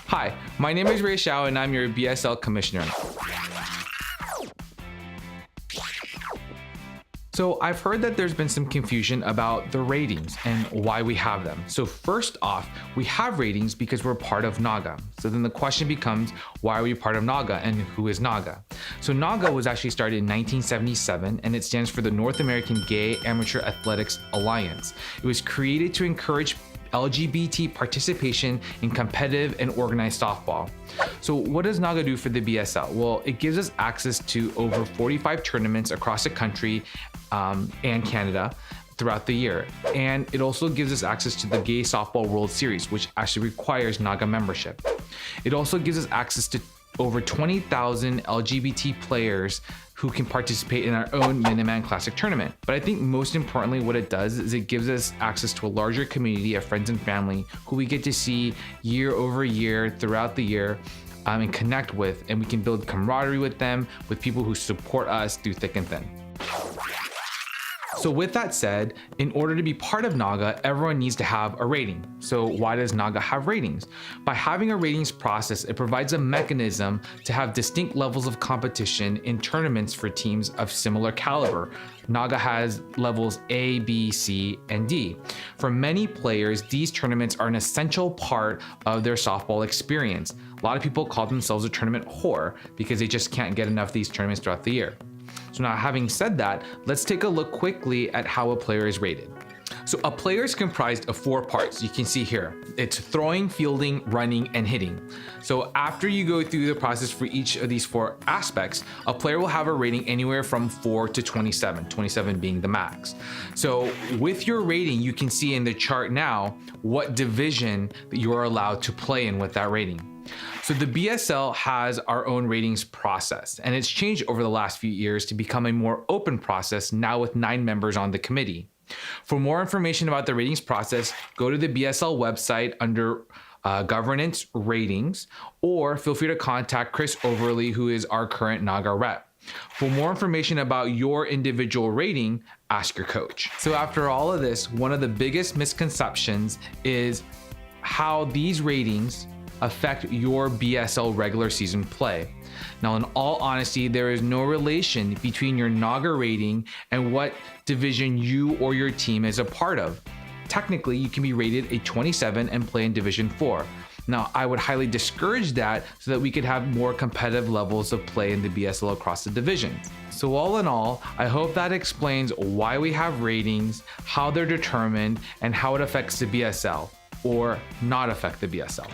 Hi, my name is Ray Xiao and I'm your BSL commissioner. So I've heard that there's been some confusion about the ratings and why we have them. So first off, we have ratings because we're part of NAGAAA. So then the question becomes, why are we part of NAGAAA and who is NAGAAA? So NAGAAA was actually started in 1977 and it stands for the North American Gay Amateur Athletics Alliance. It was created to encourage LGBT participation in competitive and organized softball. So what does NAGAAA do for the BSL? Well, it gives us access to over 45 tournaments across the country and Canada throughout the year. And it also gives us access to the Gay Softball World Series, which actually requires NAGAAA membership. It also gives us access to over 20,000 LGBT players who can participate in our own Minuteman Classic tournament. But I think most importantly, what it does is it gives us access to a larger community of friends and family who we get to see year over year throughout the year and connect with, and we can build camaraderie with them, with people who support us through thick and thin. So with that said, in order to be part of NAGAAA, everyone needs to have a rating. So why does NAGAAA have ratings? By having a ratings process, it provides a mechanism to have distinct levels of competition in tournaments for teams of similar caliber. NAGAAA has levels A, B, C, and D. For many players, these tournaments are an essential part of their softball experience. A lot of people call themselves a tournament whore because they just can't get enough of these tournaments throughout the year. So now, having said that, let's take a look quickly at how a player is rated. So a player is comprised of 4 parts. You can see here, it's throwing, fielding, running, and hitting. So after you go through the process for each of these 4 aspects, a player will have a rating anywhere from 4 to 27, 27 being the max. So with your rating, you can see in the chart now what division that you are allowed to play in with that rating. So the BSL has our own ratings process, and it's changed over the last few years to become a more open process now with 9 members on the committee. For more information about the ratings process, go to the BSL website under governance ratings, or feel free to contact Chris Overly, who is our current NAGAAA rep. For more information about your individual rating, ask your coach. So after all of this, one of the biggest misconceptions is how these ratings affect your BSL regular season play. Now, in all honesty, there is no relation between your NAGAAA rating and what division you or your team is a part of. Technically, you can be rated a 27 and play in Division 4. Now, I would highly discourage that so that we could have more competitive levels of play in the BSL across the divisions. So all in all, I hope that explains why we have ratings, how they're determined, and how it affects the BSL or not affect the BSL.